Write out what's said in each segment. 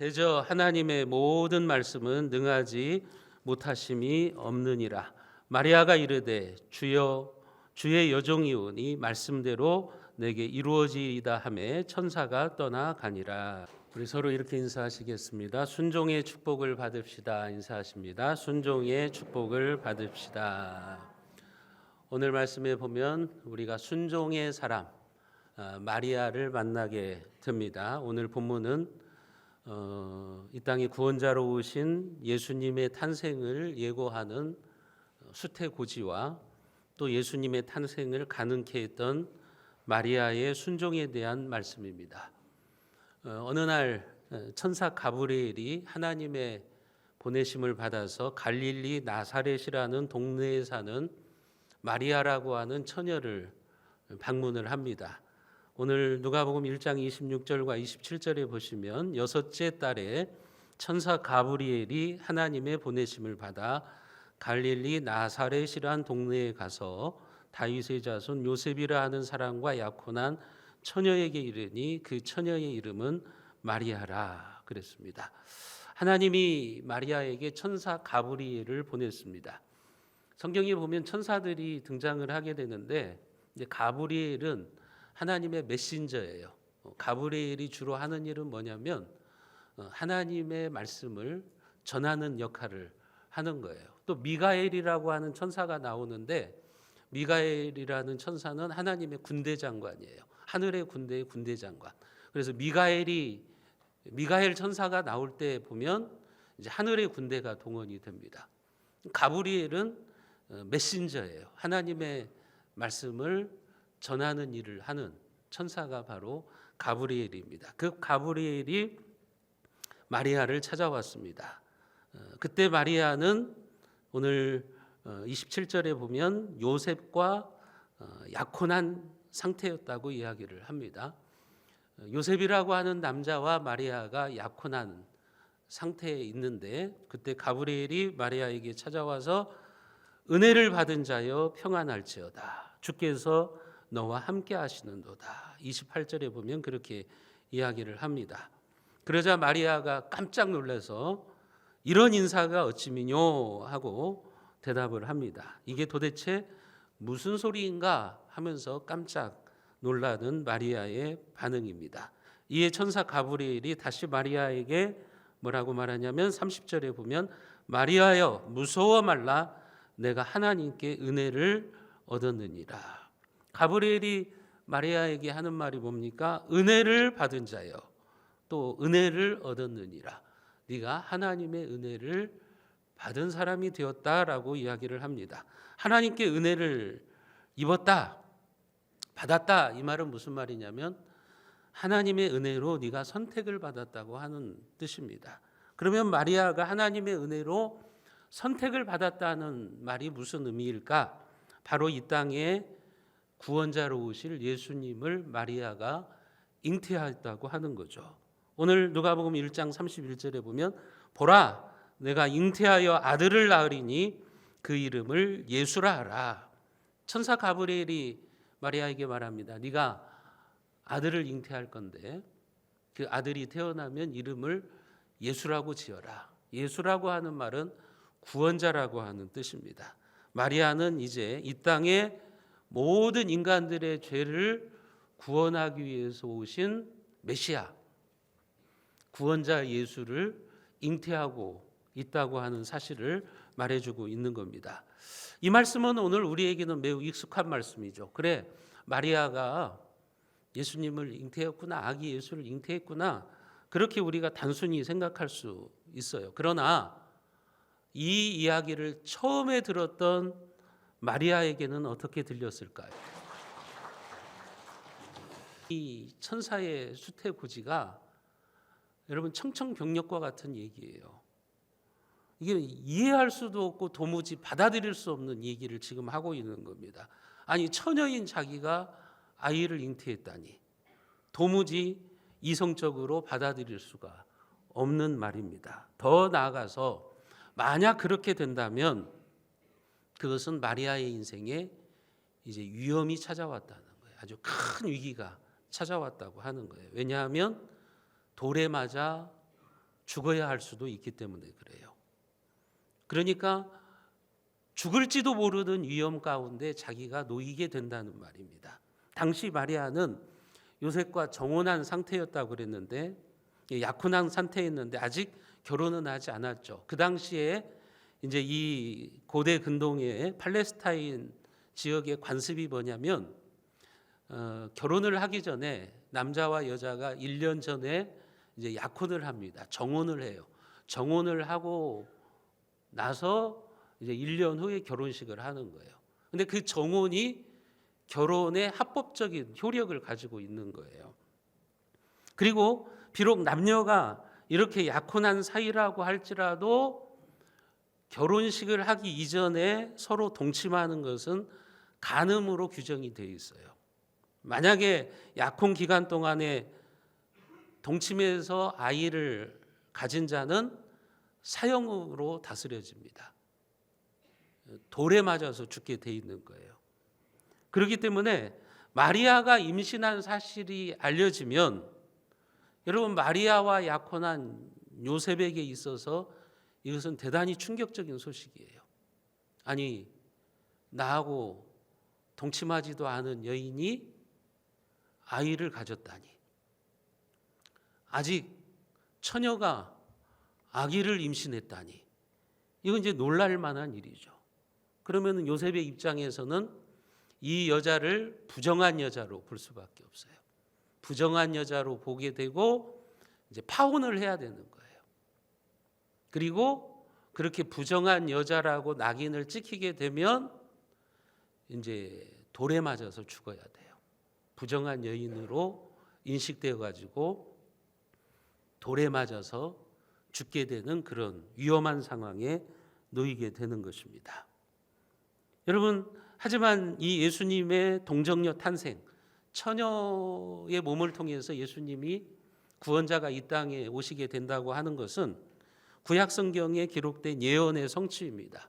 대저 하나님의 모든 말씀은 능하지 못하심이 없느니라. 마리아가 이르되 주여 주의 여종이오니 말씀대로 내게 이루어지이다 하매 천사가 떠나가니라. 우리 서로 이렇게 인사하시겠습니다. 순종의 축복을 받읍시다. 인사하십니다. 순종의 축복을 받읍시다. 오늘 말씀에 보면 우리가 순종의 사람 마리아를 만나게 됩니다. 오늘 본문은 이 땅에 구원자로 오신 예수님의 탄생을 예고하는 수태고지와 또 예수님의 탄생을 가능케 했던 마리아의 순종에 대한 말씀입니다. 어느 날 천사 가브리엘이 하나님의 보내심을 받아서 갈릴리 나사렛이라는 동네에 사는 마리아라고 하는 처녀를 방문을 합니다. 오늘 누가복음 1장 26절과 27절에 보시면 여섯째 달에 천사 가브리엘이 하나님의 보내심을 받아 갈릴리 나사렛이란 동네에 가서 다윗의 자손 요셉이라 하는 사람과 약혼한 처녀에게 이르니 그 처녀의 이름은 마리아라 그랬습니다. 하나님이 마리아에게 천사 가브리엘을 보냈습니다. 성경에 보면 천사들이 등장을 하게 되는데 이제 가브리엘은 하나님의 메신저예요. 가브리엘이 주로 하는 일은 뭐냐면 하나님의 말씀을 전하는 역할을 하는 거예요. 또 미가엘이라고 하는 천사가 나오는데 미가엘이라는 천사는 하나님의 군대 장관이에요. 하늘의 군대의 군대 장관. 그래서 미가엘 천사가 나올 때 보면 이제 하늘의 군대가 동원이 됩니다. 가브리엘은 메신저예요. 하나님의 말씀을 전하는 일을 하는 천사가 바로 가브리엘입니다. 그 가브리엘이 마리아를 찾아왔습니다. 그때 마리아는 오늘 27절에 보면 요셉과 약혼한 상태였다고 이야기를 합니다. 요셉이라고 하는 남자와 마리아가 약혼한 상태에 있는데 그때 가브리엘이 마리아에게 찾아와서 은혜를 받은 자여 평안할지어다. 주께서 너와 함께 하시는도다. 28절에 보면 그렇게 이야기를 합니다. 그러자 마리아가 깜짝 놀라서 이런 인사가 어찌미뇨 하고 대답을 합니다. 이게 도대체 무슨 소리인가 하면서 깜짝 놀라는 마리아의 반응입니다. 이에 천사 가브리엘이 다시 마리아에게 뭐라고 말하냐면 30절에 보면 마리아여 무서워 말라 내가 하나님께 은혜를 얻었느니라. 가브리엘이 마리아에게 하는 말이 뭡니까? 은혜를 받은 자여 또 은혜를 얻었느니라. 네가 하나님의 은혜를 받은 사람이 되었다라고 이야기를 합니다. 하나님께 은혜를 입었다, 받았다 이 말은 무슨 말이냐면 하나님의 은혜로 네가 선택을 받았다고 하는 뜻입니다. 그러면 마리아가 하나님의 은혜로 선택을 받았다는 말이 무슨 의미일까? 바로 이 땅에 구원자로 오실 예수님을 마리아가 잉태하였다고 하는 거죠. 오늘 누가복음 1장 31절에 보면 보라 내가 잉태하여 아들을 낳으리니 그 이름을 예수라 하라. 천사 가브리엘이 마리아에게 말합니다. 네가 아들을 잉태할 건데 그 아들이 태어나면 이름을 예수라고 지어라. 예수라고 하는 말은 구원자라고 하는 뜻입니다. 마리아는 이제 이 땅에 모든 인간들의 죄를 구원하기 위해서 오신 메시아, 구원자 예수를 잉태하고 있다고 하는 사실을 말해주고 있는 겁니다. 이 말씀은 오늘 우리에게는 매우 익숙한 말씀이죠. 그래, 마리아가 예수님을 잉태했구나, 아기 예수를 잉태했구나, 그렇게 우리가 단순히 생각할 수 있어요. 그러나 이 이야기를 처음에 들었던 마리아에게는 어떻게 들렸을까요? 이 천사의 수태고지가 여러분 청천벽력과 같은 얘기예요. 이게 이해할 수도 없고 도무지 받아들일 수 없는 얘기를 지금 하고 있는 겁니다. 아니 처녀인 자기가 아이를 잉태했다니 도무지 이성적으로 받아들일 수가 없는 말입니다. 더 나아가서 만약 그렇게 된다면 그것은 마리아의 인생에 이제 위험이 찾아왔다는 거예요. 아주 큰 위기가 찾아왔다고 하는 거예요. 왜냐하면 돌에 맞아 죽어야 할 수도 있기 때문에 그래요. 그러니까 죽을지도 모르는 위험 가운데 자기가 놓이게 된다는 말입니다. 당시 마리아는 요셉과 정혼한 상태였다고 그랬는데, 약혼한 상태였는데 아직 결혼은 하지 않았죠. 그 당시에 이제 이 고대 근동의 팔레스타인 지역의 관습이 뭐냐면, 결혼을 하기 전에 남자와 여자가 1년 전에 이제 약혼을 합니다. 정혼을 해요. 정혼을 하고 나서 이제 1년 후에 결혼식을 하는 거예요. 근데 그 정혼이 결혼의 합법적인 효력을 가지고 있는 거예요. 그리고 비록 남녀가 이렇게 약혼한 사이라고 할지라도 결혼식을 하기 이전에 서로 동침하는 것은 간음으로 규정이 되어 있어요. 만약에 약혼 기간 동안에 동침해서 아이를 가진 자는 사형으로 다스려집니다. 돌에 맞아서 죽게 돼 있는 거예요. 그렇기 때문에 마리아가 임신한 사실이 알려지면, 여러분, 마리아와 약혼한 요셉에게 있어서 이것은 대단히 충격적인 소식이에요. 아니, 나하고 동침하지도 않은 여인이 아이를 가졌다니. 아직 처녀가 아기를 임신했다니. 이건 이제 놀랄 만한 일이죠. 그러면 요셉의 입장에서는 이 여자를 부정한 여자로 볼 수밖에 없어요. 부정한 여자로 보게 되고 이제 파혼을 해야 되는 거예요. 그리고 그렇게 부정한 여자라고 낙인을 찍히게 되면 이제 돌에 맞아서 죽어야 돼요. 부정한 여인으로 인식되어 가지고 돌에 맞아서 죽게 되는 그런 위험한 상황에 놓이게 되는 것입니다. 여러분, 하지만 이 예수님의 동정녀 탄생, 처녀의 몸을 통해서 예수님이 구원자가 이 땅에 오시게 된다고 하는 것은 구약 성경에 기록된 예언의 성취입니다.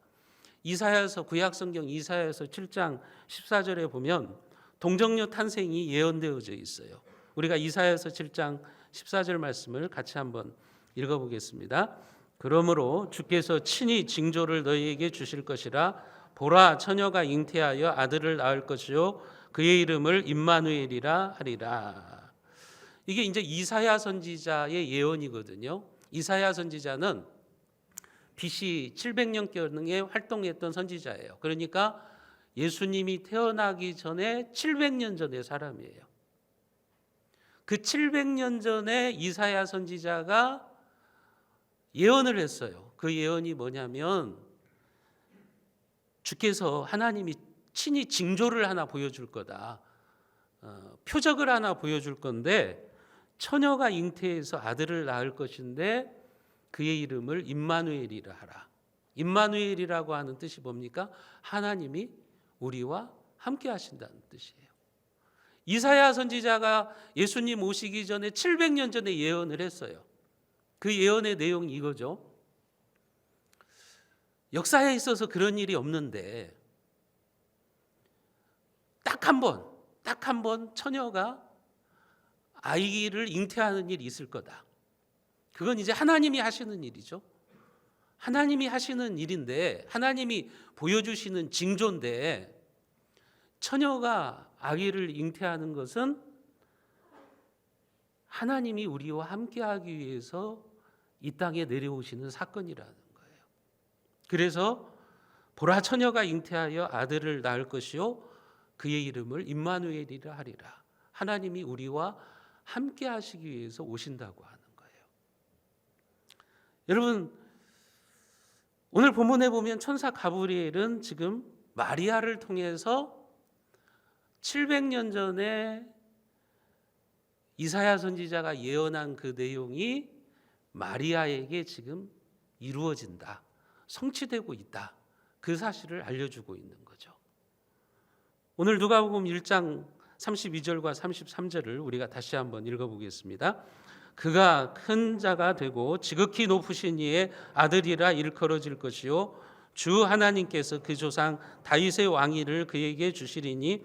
이사야서, 구약 성경 이사야서 7장 14절에 보면 동정녀 탄생이 예언되어져 있어요. 우리가 이사야서 7장 14절 말씀을 같이 한번 읽어보겠습니다. 그러므로 주께서 친히 징조를 너희에게 주실 것이라. 보라, 처녀가 잉태하여 아들을 낳을 것이요 그의 이름을 임마누엘이라 하리라. 이게 이제 이사야 선지자의 예언이거든요. 이사야 선지자는 BC 700년경에 활동했던 선지자예요. 그러니까 예수님이 태어나기 전에 700년 전의 사람이에요. 그 700년 전에 이사야 선지자가 예언을 했어요. 그 예언이 뭐냐면, 주께서, 하나님이 친히 징조를 하나 보여줄 거다. 표적을 하나 보여줄 건데, 처녀가 잉태해서 아들을 낳을 것인데 그의 이름을 임마누엘이라 하라. 임마누엘이라고 하는 뜻이 뭡니까? 하나님이 우리와 함께 하신다는 뜻이에요. 이사야 선지자가 예수님 오시기 전에 700년 전에 예언을 했어요. 그 예언의 내용이 이거죠. 역사에 있어서 그런 일이 없는데 딱 한 번 처녀가 아이를 잉태하는 일이 있을 거다. 그건 이제 하나님이 하시는 일이죠. 하나님이 하시는 일인데, 하나님이 보여주시는 징조인데, 처녀가 아기를 잉태하는 것은 하나님이 우리와 함께하기 위해서 이 땅에 내려오시는 사건이라는 거예요. 그래서 보라, 처녀가 잉태하여 아들을 낳을 것이요 그의 이름을 임마누엘이라 하리라. 하나님이 우리와 함께 하시기 위해서 오신다고 하는 거예요. 여러분, 오늘 본문에 보면 천사 가브리엘은 지금 마리아를 통해서 700년 전에 이사야 선지자가 예언한 그 내용이 마리아에게 지금 이루어진다, 성취되고 있다, 그 사실을 알려주고 있는 거죠. 오늘 누가복음 1장 32절과 33절을 우리가 다시 한번 읽어보겠습니다. 그가 큰 자가 되고 지극히 높으신 이의 아들이라 일컬어질 것이요 주 하나님께서 그 조상 다윗의 왕위를 그에게 주시리니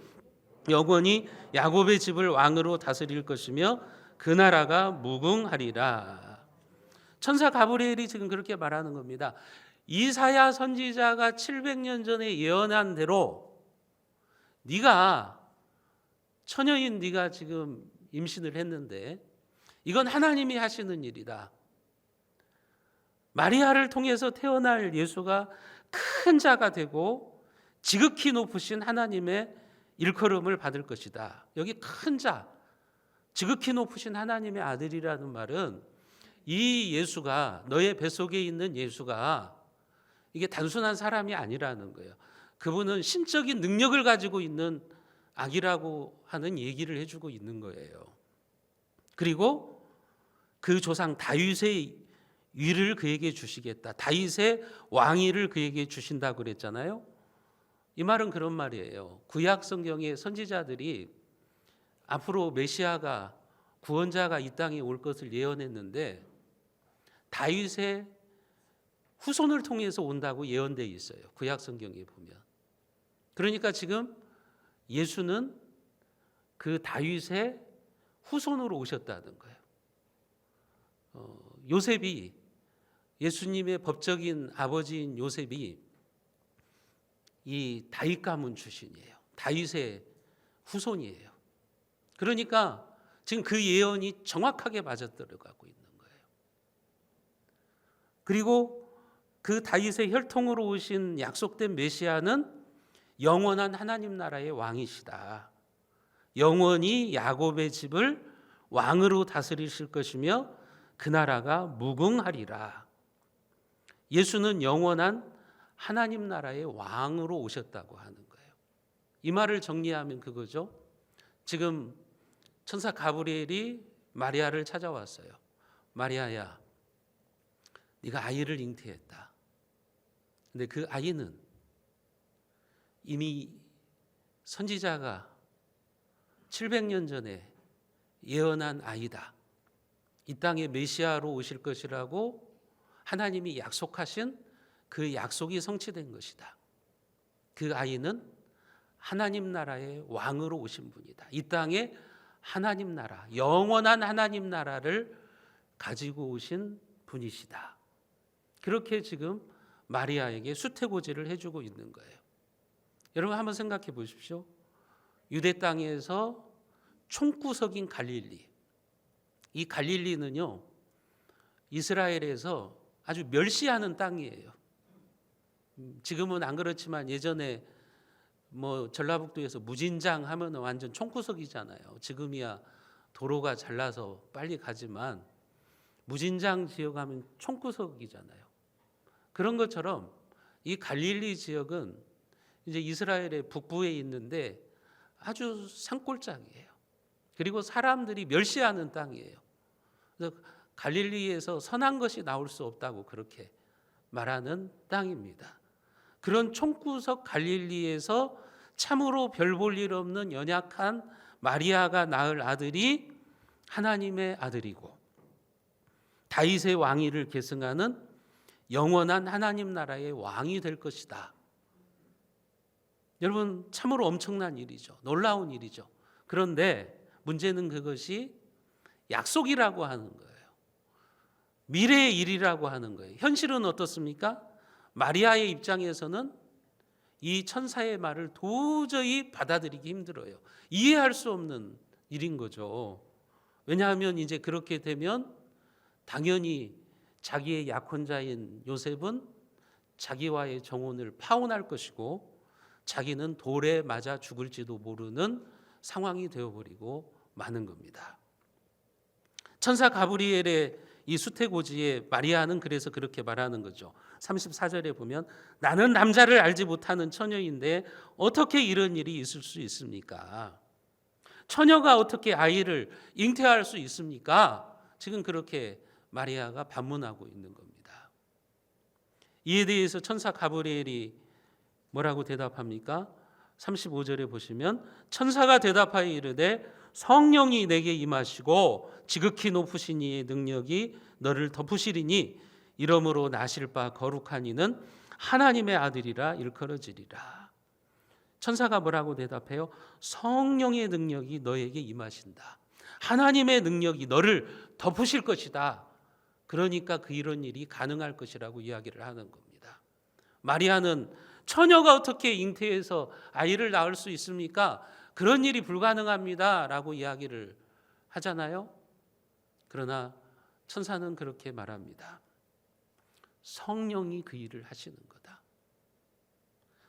영원히 야곱의 집을 왕으로 다스릴 것이며 그 나라가 무궁하리라. 천사 가브리엘이 지금 그렇게 말하는 겁니다. 이사야 선지자가 700년 전에 예언한 대로 네가 처녀인 네가 지금 임신을 했는데 이건 하나님이 하시는 일이다. 마리아를 통해서 태어날 예수가 큰 자가 되고 지극히 높으신 하나님의 일컬음을 받을 것이다. 여기 큰 자, 지극히 높으신 하나님의 아들이라는 말은 이 예수가, 너의 뱃속에 있는 예수가 이게 단순한 사람이 아니라는 거예요. 그분은 신적인 능력을 가지고 있는 아기라고 하는 얘기를 해주고 있는 거예요. 그리고 그 조상 다윗의 위를 그에게 주시겠다. 다윗의 왕위를 그에게 주신다고 그랬잖아요. 이 말은 그런 말이에요. 구약 성경의 선지자들이 앞으로 메시아가, 구원자가 이 땅에 올 것을 예언했는데 다윗의 후손을 통해서 온다고 예언되어 있어요. 구약 성경에 보면. 그러니까 지금 예수는 그 다윗의 후손으로 오셨다는 거예요. 요셉이, 예수님의 법적인 아버지인 요셉이 이 다윗 가문 출신이에요. 다윗의 후손이에요. 그러니까 지금 그 예언이 정확하게 맞아들어가고 있는 거예요. 그리고 그 다윗의 혈통으로 오신 약속된 메시아는 영원한 하나님 나라의 왕이시다. 영원히 야곱의 집을 왕으로 다스리실 것이며 그 나라가 무궁하리라. 예수는 영원한 하나님 나라의 왕으로 오셨다고 하는 거예요. 이 말을 정리하면 그거죠. 지금 천사 가브리엘이 마리아를 찾아왔어요. 마리아야, 네가 아이를 잉태했다. 근데 그 아이는 이미 선지자가 700년 전에 예언한 아이다. 이 땅에 메시아로 오실 것이라고 하나님이 약속하신 그 약속이 성취된 것이다. 그 아이는 하나님 나라의 왕으로 오신 분이다. 이 땅에 하나님 나라, 영원한 하나님 나라를 가지고 오신 분이시다. 그렇게 지금 마리아에게 수태고지를 해주고 있는 거예요. 여러분 한번 생각해 보십시오. 유대 땅에서 총구석인 갈릴리. 이 갈릴리는요, 이스라엘에서 아주 멸시하는 땅이에요. 지금은 안 그렇지만 예전에 뭐 전라북도에서 무진장 하면 완전 총구석이잖아요. 지금이야 도로가 잘나서 빨리 가지만 무진장 지역 하면 총구석이잖아요. 그런 것처럼 이 갈릴리 지역은 이제 이스라엘의 북부에 있는데 아주 산골짜기예요. 그리고 사람들이 멸시하는 땅이에요. 그래서 갈릴리에서 선한 것이 나올 수 없다고 그렇게 말하는 땅입니다. 그런 총구석 갈릴리에서 참으로 별 볼 일 없는 연약한 마리아가 낳을 아들이 하나님의 아들이고 다윗의 왕위를 계승하는 영원한 하나님 나라의 왕이 될 것이다. 여러분 참으로 엄청난 일이죠. 놀라운 일이죠. 그런데 문제는 그것이 약속이라고 하는 거예요. 미래의 일이라고 하는 거예요. 현실은 어떻습니까? 마리아의 입장에서는 이 천사의 말을 도저히 받아들이기 힘들어요. 이해할 수 없는 일인 거죠. 왜냐하면 이제 그렇게 되면 당연히 자기의 약혼자인 요셉은 자기와의 정혼을 파혼할 것이고 자기는 돌에 맞아 죽을지도 모르는 상황이 되어버리고 마는 겁니다. 천사 가브리엘의 이 수태고지에 마리아는 그래서 그렇게 말하는 거죠. 34절에 보면 나는 남자를 알지 못하는 처녀인데 어떻게 이런 일이 있을 수 있습니까? 처녀가 어떻게 아이를 잉태할 수 있습니까? 지금 그렇게 마리아가 반문하고 있는 겁니다. 이에 대해서 천사 가브리엘이 뭐라고 대답합니까? 35절에 보시면 천사가 대답하여 이르되 성령이 내게 임하시고 지극히 높으신 이의 능력이 너를 덮으시리니 이러므로 나실 바 거룩한 이는 하나님의 아들이라 일컬어지리라. 천사가 뭐라고 대답해요? 성령의 능력이 너에게 임하신다. 하나님의 능력이 너를 덮으실 것이다. 그러니까 이런 일이 가능할 것이라고 이야기를 하는 겁니다. 마리아는 처녀가 어떻게 잉태해서 아이를 낳을 수 있습니까? 그런 일이 불가능합니다 라고 이야기를 하잖아요. 그러나 천사는 그렇게 말합니다. 성령이 그 일을 하시는 거다.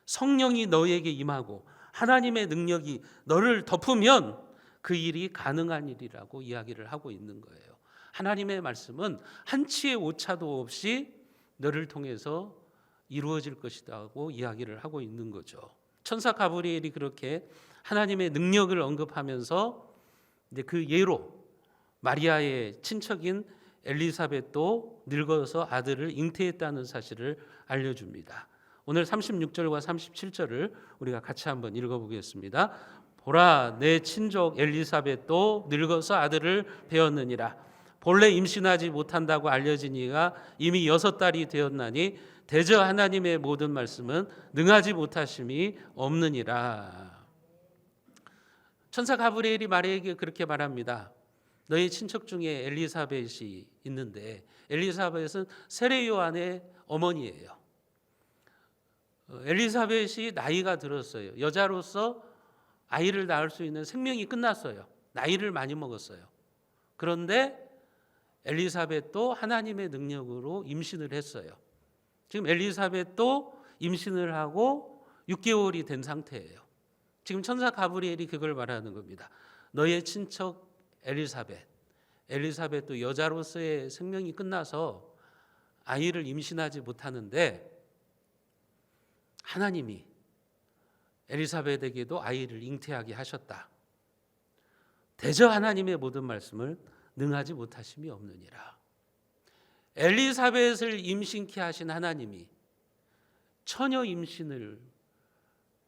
성령이 너에게 임하고 하나님의 능력이 너를 덮으면 그 일이 가능한 일이라고 이야기를 하고 있는 거예요. 하나님의 말씀은 한치의 오차도 없이 너를 통해서 이루어질 것이라고 이야기를 하고 있는 거죠. 천사 가브리엘이 그렇게 하나님의 능력을 언급하면서 이제 그 예로 마리아의 친척인 엘리사벳도 늙어서 아들을 잉태했다는 사실을 알려줍니다. 오늘 36절과 37절을 우리가 같이 한번 읽어보겠습니다. 보라, 내 친족 엘리사벳도 늙어서 아들을 배었느니라. 본래 임신하지 못한다고 알려진 이가 이미 6달이 되었나니 대저 하나님의 모든 말씀은 능하지 못하심이 없느니라. 천사 가브리엘이 마리아에게 그렇게 말합니다. 너희 친척 중에 엘리사벳이 있는데 엘리사벳은 세례 요한의 어머니예요. 엘리사벳이 나이가 들었어요. 여자로서 아이를 낳을 수 있는 생명이 끝났어요. 나이를 많이 먹었어요. 그런데 엘리사벳도 하나님의 능력으로 임신을 했어요. 지금 엘리사벳도 임신을 하고 6개월이 된 상태예요. 지금 천사 가브리엘이 그걸 말하는 겁니다. 너의 친척 엘리사벳도 여자로서의 생명이 끝나서 아이를 임신하지 못하는데 하나님이 엘리사벳에게도 아이를 잉태하게 하셨다. 대저 하나님의 모든 말씀을 능하지 못하심이 없느니라. 엘리사벳을 임신케 하신 하나님이 처녀 임신을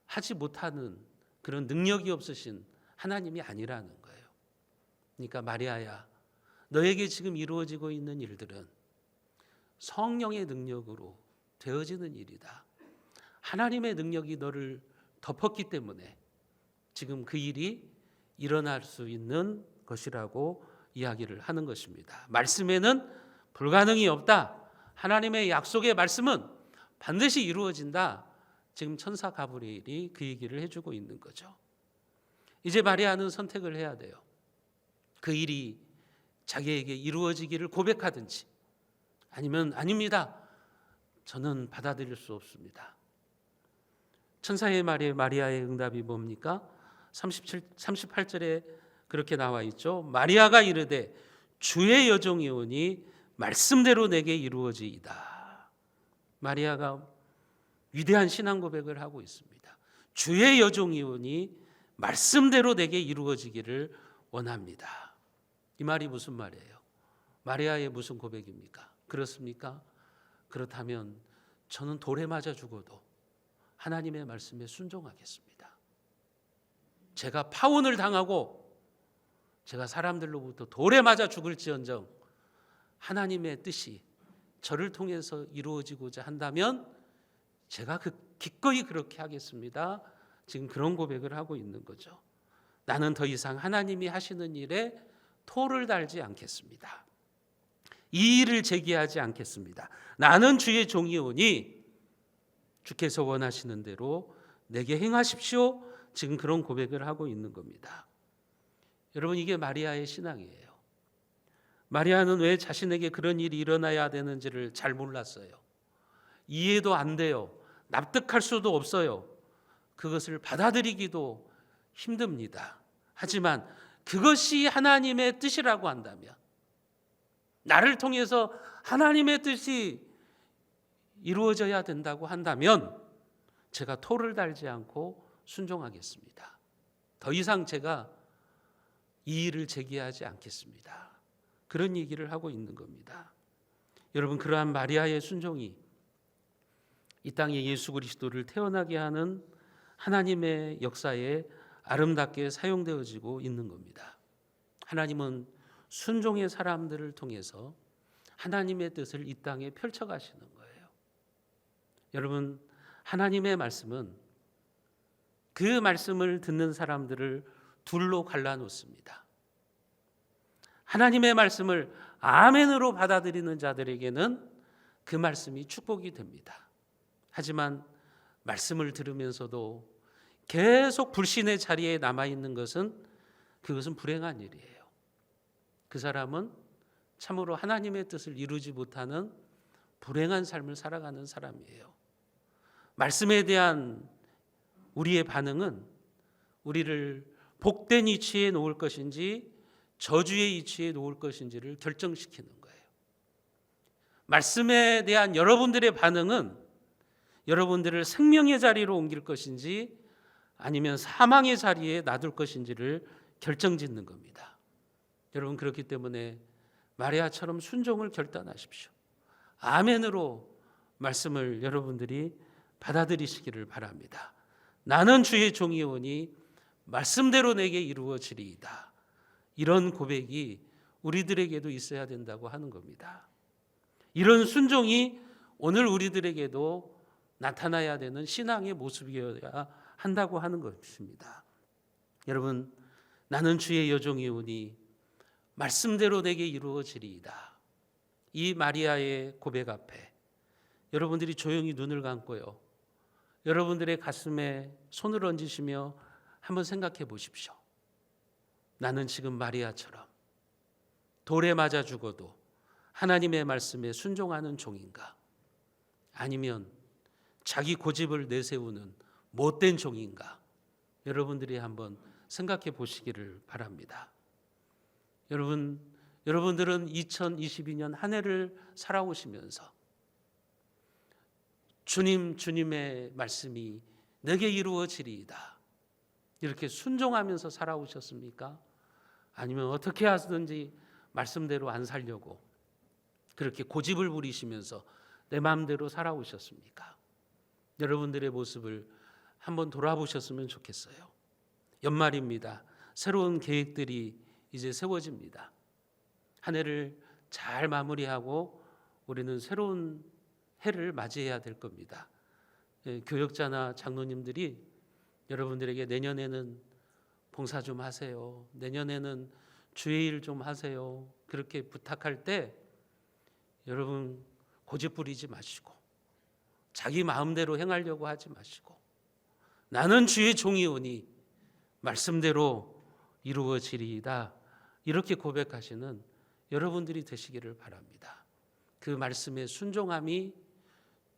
하지 못하는 그런 능력이 없으신 하나님이 아니라는 거예요. 그러니까 마리아야, 너에게 지금 이루어지고 있는 일들은 성령의 능력으로 되어지는 일이다. 하나님의 능력이 너를 덮었기 때문에 지금 그 일이 일어날 수 있는 것이라고 이야기를 하는 것입니다. 말씀에는 불가능이 없다. 하나님의 약속의 말씀은 반드시 이루어진다. 지금 천사 가브리엘이 그 얘기를 해주고 있는 거죠. 이제 마리아는 선택을 해야 돼요. 그 일이 자기에게 이루어지기를 고백하든지 아니면 아닙니다. 저는 받아들일 수 없습니다. 천사의 말에 마리아의 응답이 뭡니까? 38절에 그렇게 나와 있죠. 마리아가 이르되 주의 여종이오니 말씀대로 내게 이루어지이다. 마리아가 위대한 신앙 고백을 하고 있습니다. 주의 여종이오니 말씀대로 내게 이루어지기를 원합니다. 이 말이 무슨 말이에요? 마리아의 무슨 고백입니까? 그렇습니까? 그렇다면 저는 돌에 맞아 죽어도 하나님의 말씀에 순종하겠습니다. 제가 파혼을 당하고 제가 사람들로부터 돌에 맞아 죽을지언정 하나님의 뜻이 저를 통해서 이루어지고자 한다면 제가 기꺼이 그렇게 하겠습니다. 지금 그런 고백을 하고 있는 거죠. 나는 더 이상 하나님이 하시는 일에 토를 달지 않겠습니다. 이의를 제기하지 않겠습니다. 나는 주의 종이오니 주께서 원하시는 대로 내게 행하십시오. 지금 그런 고백을 하고 있는 겁니다. 여러분, 이게 마리아의 신앙이에요. 마리아는 왜 자신에게 그런 일이 일어나야 되는지를 잘 몰랐어요. 이해도 안 돼요. 납득할 수도 없어요. 그것을 받아들이기도 힘듭니다. 하지만 그것이 하나님의 뜻이라고 한다면, 나를 통해서 하나님의 뜻이 이루어져야 된다고 한다면 제가 토를 달지 않고 순종하겠습니다. 더 이상 제가 이의를 제기하지 않겠습니다. 그런 얘기를 하고 있는 겁니다. 여러분, 그러한 마리아의 순종이 이 땅에 예수 그리스도를 태어나게 하는 하나님의 역사에 아름답게 사용되어지고 있는 겁니다. 하나님은 순종의 사람들을 통해서 하나님의 뜻을 이 땅에 펼쳐가시는 거예요. 여러분, 하나님의 말씀은 그 말씀을 듣는 사람들을 둘로 갈라놓습니다. 하나님의 말씀을 아멘으로 받아들이는 자들에게는 그 말씀이 축복이 됩니다. 하지만 말씀을 들으면서도 계속 불신의 자리에 남아있는 것은 그것은 불행한 일이에요. 그 사람은 참으로 하나님의 뜻을 이루지 못하는 불행한 삶을 살아가는 사람이에요. 말씀에 대한 우리의 반응은 우리를 복된 이치에 놓을 것인지 저주의 이치에 놓을 것인지를 결정시키는 거예요. 말씀에 대한 여러분들의 반응은 여러분들을 생명의 자리로 옮길 것인지 아니면 사망의 자리에 놔둘 것인지를 결정짓는 겁니다. 여러분, 그렇기 때문에 마리아처럼 순종을 결단하십시오. 아멘으로 말씀을 여러분들이 받아들이시기를 바랍니다. 나는 주의 종이오니 말씀대로 내게 이루어지리이다. 이런 고백이 우리들에게도 있어야 된다고 하는 겁니다. 이런 순종이 오늘 우리들에게도 나타나야 되는 신앙의 모습이어야 한다고 하는 것입니다. 여러분, 나는 주의 여종이오니 말씀대로 내게 이루어지리이다. 이 마리아의 고백 앞에 여러분들이 조용히 눈을 감고요, 여러분들의 가슴에 손을 얹으시며 한번 생각해 보십시오. 나는 지금 마리아처럼 돌에 맞아 죽어도 하나님의 말씀에 순종하는 종인가? 아니면 자기 고집을 내세우는 못된 종인가? 여러분들이 한번 생각해 보시기를 바랍니다. 여러분들은 2022년 한 해를 살아오시면서 주님의 말씀이 내게 이루어지리이다, 이렇게 순종하면서 살아오셨습니까? 아니면 어떻게 하든지 말씀대로 안 살려고 그렇게 고집을 부리시면서 내 마음대로 살아오셨습니까? 여러분들의 모습을 한번 돌아보셨으면 좋겠어요. 연말입니다. 새로운 계획들이 이제 세워집니다. 한 해를 잘 마무리하고 우리는 새로운 해를 맞이해야 될 겁니다. 교역자나 장로님들이 여러분들에게 내년에는 봉사 좀 하세요, 내년에는 주의 일 좀 하세요, 그렇게 부탁할 때 여러분 고집 부리지 마시고 자기 마음대로 행하려고 하지 마시고 나는 주의 종이오니 말씀대로 이루어지리이다, 이렇게 고백하시는 여러분들이 되시기를 바랍니다. 그 말씀의 순종함이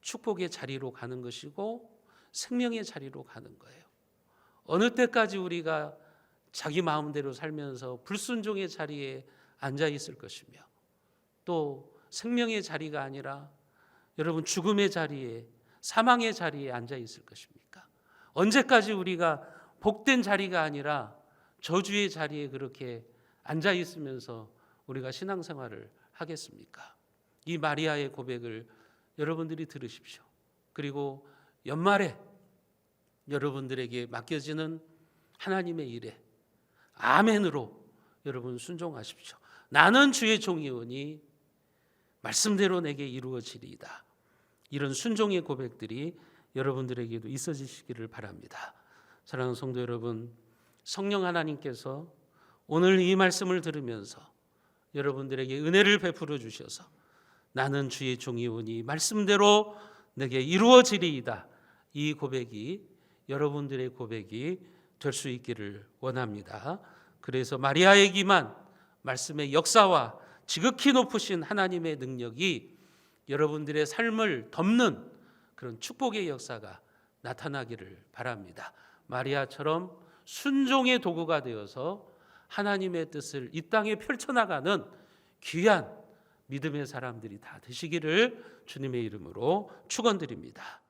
축복의 자리로 가는 것이고 생명의 자리로 가는 거예요. 어느 때까지 우리가 자기 마음대로 살면서 불순종의 자리에 앉아 있을 것이며 또 생명의 자리가 아니라 여러분 죽음의 자리에, 사망의 자리에 앉아 있을 것입니까? 언제까지 우리가 복된 자리가 아니라 저주의 자리에 그렇게 앉아 있으면서 우리가 신앙생활을 하겠습니까? 이 마리아의 고백을 여러분들이 들으십시오. 그리고 연말에 여러분들에게 맡겨지는 하나님의 일에 아멘으로 여러분 순종하십시오. 나는 주의 종이오니 말씀대로 내게 이루어지리이다. 이런 순종의 고백들이 여러분들에게도 있어지시기를 바랍니다. 사랑하는 성도 여러분, 성령 하나님께서 오늘 이 말씀을 들으면서 여러분들에게 은혜를 베풀어 주셔서 나는 주의 종이오니 말씀대로 내게 이루어지리이다, 이 고백이 여러분들의 고백이 될 수 있기를 원합니다. 그래서 마리아에게만 말씀의 역사와 지극히 높으신 하나님의 능력이 여러분들의 삶을 덮는 그런 축복의 역사가 나타나기를 바랍니다. 마리아처럼 순종의 도구가 되어서 하나님의 뜻을 이 땅에 펼쳐나가는 귀한 믿음의 사람들이 다 되시기를 주님의 이름으로 축원드립니다.